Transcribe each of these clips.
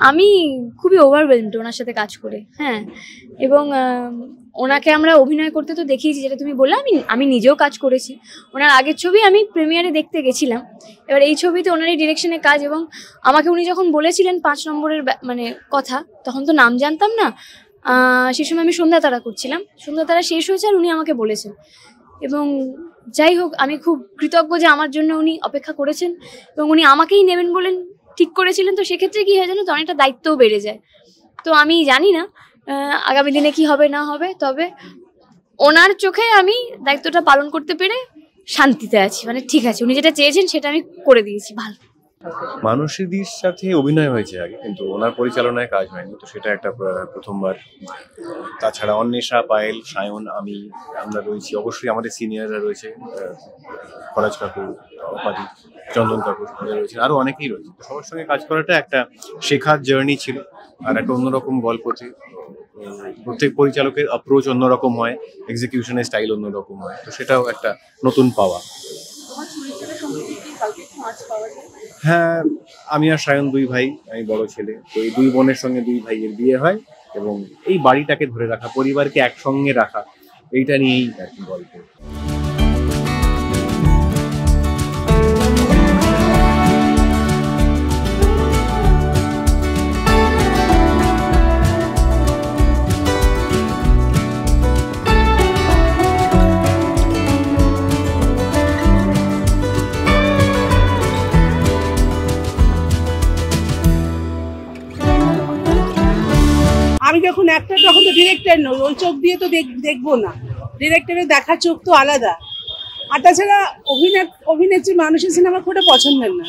আমি খুবই ওভারওয়েলমড ওনার সাথে কাজ করে, হ্যাঁ। এবং ওনাকে আমরা অভিনয় করতে তো দেখিয়েছি, যেটা তুমি বললে, আমি নিজেও কাজ করেছি। ওনার আগের ছবি আমি প্রিমিয়ারে দেখতে গেছিলাম, এবার এই ছবিতে ওনারই ডিরেকশনে কাজ। এবং আমাকে উনি যখন বলেছিলেন 5 নম্বরের মানে কথা, তখন তো নাম জানতাম না। সেই সময় আমি সন্ধ্যা তারা করছিলাম, সন্ধ্যা তারা শেষ হয়েছে আর উনি আমাকে বলেছেন। এবং যাই হোক, আমি খুব কৃতজ্ঞ যে আমার জন্য উনি অপেক্ষা করেছেন এবং উনি আমাকেই নেবেন বলেন ঠিক করেছিলেন। তো সেক্ষেত্রে কী হয় জানো তো, অনেকটা দায়িত্বও বেড়ে যায়। তো আমি জানি না আগামী দিনে কি হবে না হবে, তবে ওনার চোখে আমি দায়িত্বটা পালন করতে পেরে শান্তিতে আছি। মানে ঠিক আছে, উনি যেটা চেয়েছেন সেটা আমি করে দিয়েছি। ভালো মানসীদির সাথে অভিনয় হয়েছে আগে, কিন্তু ওনার পরিচালনায় কাজ হয়নি, তো সেটা একটা প্রথমবার। তাছাড়া অন্বেষা, পায়েল, সায়ন, আমরা রয়েছি। অবশ্যই আমাদের সিনিয়ররা রয়েছে, ফরাজ কাকুর, অপাদি, চন্দন কাকুর রয়েছে, আরো অনেকেই রয়েছে। তো সবার সঙ্গে কাজ করাটা একটা শেখার জার্নি ছিল, আর একটা অন্যরকম গল্প ছিল। প্রত্যেক পরিচালকের অ্যাপ্রোচ অন্যরকম হয়, এক্সিকিউশনের স্টাইল অন্যরকম হয়, তো সেটাও একটা নতুন পাওয়া। হ্যাঁ, আমি আর সায়ন 2 ভাই, আমি বড় ছেলে। তো এই 2 বোনের সঙ্গে 2 ভাইয়ের বিয়ে হয় এবং এই বাড়িটাকে ধরে রাখা, পরিবারকে একসঙ্গে রাখা, এইটা নিয়েই আর কি গল্প। আমি যখন অ্যাক্টর তখন তো ডিরেক্টর নই, ওই চোখ দিয়ে তো দেখবো না, ডিরেক্টরের দেখার চোখ তো আলাদা। আর তাছাড়া অভিনেত্রী মানুষের সিনেমা খুব পছন্দের না,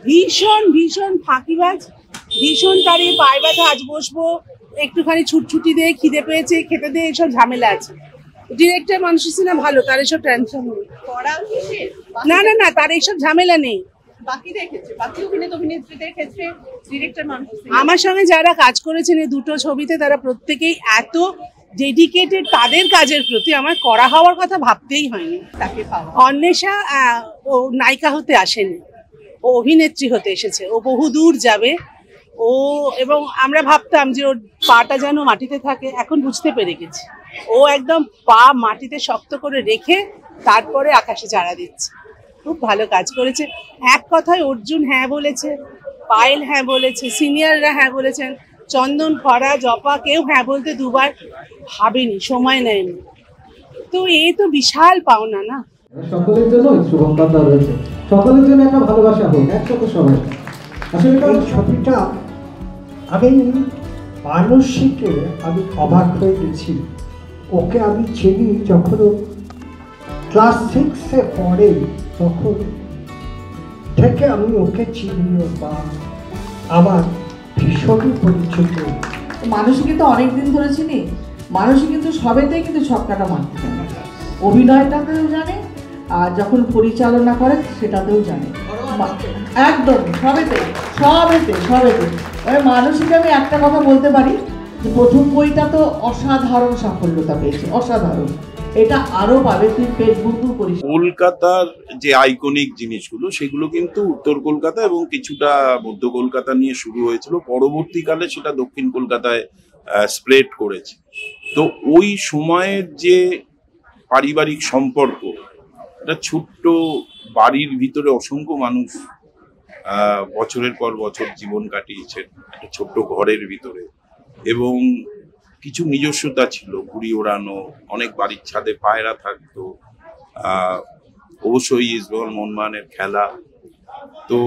ভীষণ ভীষণ ফাঁকিবাজ, ভীষণ তাড়িয়ে পায়ে ব্যথা, আজ বসবো, একটুখানি ছুটছুটি দিয়ে খিদে পেয়েছে খেতে দিয়ে, এইসব ঝামেলা আছে। ডিরেক্টর মানুষের সিনেমা ভালো, তার এইসব টেনশন নেই। না না না, তার এইসব ঝামেলা নেই। আমার সঙ্গে যারা কাজ করেছেন এই 2টো ছবিতে, তারা প্রত্যেকেই এত ডেডিকেটেড তাদের কাজের প্রতি, আমার করা হওয়ার কথা ভাবতেই হয়নি। অন্বেষা ও নায়িকা হতে আসেনি, ও অভিনেত্রী হতে এসেছে। ও বহু দূর যাবে, এবং আমরা ভাবতাম যে ওর পাটা যেন মাটিতে থাকে, এখন বুঝতে পেরে গেছি ও একদম পা মাটিতে শক্ত করে রেখে তারপরে আকাশে চাড়া দিচ্ছে। খুব ভালো কাজ করেছে। এক কথায় অর্জুন হ্যাঁ বলেছে, পায়েল হ্যাঁ বলেছে, সিনিয়ররা হ্যাঁ বলেছেন, চন্দন, ফরাজ, অপা কেউ হ্যাঁ বলতে 2বার ভাবেনি, সময় নেয়নি। তো এই তো বিশাল পাওনা না। সকলের জন্য শুভকামনা রয়েছে, সকলের জন্য একটা ভালোবাসা হোক একসাথে সবাই। আসলে এই ছবিটা আমি মানসীকে আমি অবাক হয়ে গেছি। ওকে আমি চিনি যখন ক্লাস 6-এ পড়ে, তখন থেকে আমি ওকে চিনি, বা আমার ভীষণই পরিচিত। মানুষই কিন্তু অনেকদিন ধরে চিনি, মানুষই কিন্তু সবেতেই কিন্তু ছক্কাটা মারতে জানে, অভিনয়টাতেও জানে, আর যখন পরিচালনা করে সেটাতেও জানে, একদম সবেতে সবেতে সবেতে। মানুষকে আমি একটা কথা বলতে পারি যে প্রথম বইটা তো অসাধারণ সাফল্যতা পেয়েছে, অসাধারণ। এটা আরো পাবে, তুই ফেসবুকও করিস। কলকাতার যে আইকনিক জিনিসগুলো সেগুলো কিন্তু উত্তর কলকাতা এবং কিছুটা মধ্য কলকাতা নিয়ে শুরু হয়েছিল, পরবর্তীকালে সেটা দক্ষিণ কলকাতায় স্প্রেড করেছে। তো ওই সময়ের যে পারিবারিক সম্পর্ক, একটা ছোট্ট বাড়ির ভিতরে অসংখ্য মানুষ বছরের পর বছর জীবন কাটিয়েছেন একটা ছোট্ট ঘরের ভিতরে, এবং কিছু নিজস্বতা ছিল, ঘুড়ি ওড়ানো, অনেক বাড়ির ছাদে পায়রা থাকতো, অবশ্যই ইস্টবেঙ্গল মোহনবাগানের খেলা, তো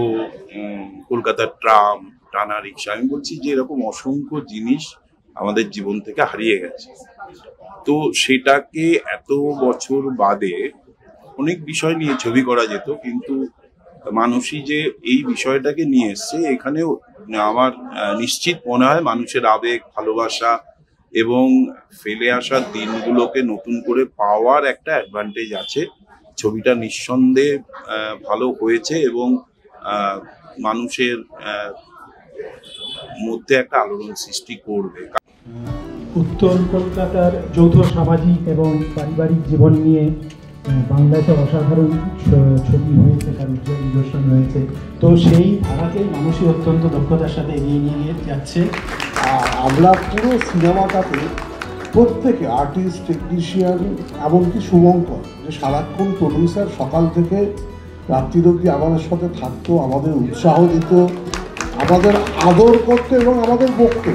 কলকাতার ট্রাম, টানা রিক্সা। আমি বলছি যে এরকম অসংখ্য জিনিস আমাদের জীবন থেকে হারিয়ে গেছে। তো সেটাকে এত বছর বাদে অনেক বিষয় নিয়ে ছবি করা যেত, কিন্তু মানুষই যে এই বিষয়টাকে নিয়ে এসছে, এখানেও আমার নিশ্চিত মনে হয় মানুষের আবেগ, ভালোবাসা এবং ফেলে আসা দিনগুলোকে নতুন করে পাওয়ার একটা অ্যাডভান্টেজ আছে। ছবিটা নিঃসন্দেহে ভালো হয়েছে এবং মানুষের মধ্যে একটা আলোড়ন সৃষ্টি করবে। উত্তর কলকাতার যৌথ সামাজিক এবং পারিবারিক জীবন নিয়ে বাংলায় তো অসাধারণ ছবি হয়েছে, তার উজ্জ্বল নিদর্শন রয়েছে। তো সেই ধারাকেই মানুষই অত্যন্ত দক্ষতার সাথে এগিয়ে নিয়ে যাচ্ছে। আর আমরা পুরো সিনেমাটাতে প্রত্যেকে আর্টিস্ট, টেকনিশিয়ান, এমনকি শুভঙ্কর যে সারাক্ষণ প্রডিউসার সকাল থেকে রাত্রি অবধি আমাদের সাথে থাকতো, আমাদের উৎসাহ দিত, আমাদের আদর করতো এবং আমাদের বকতো।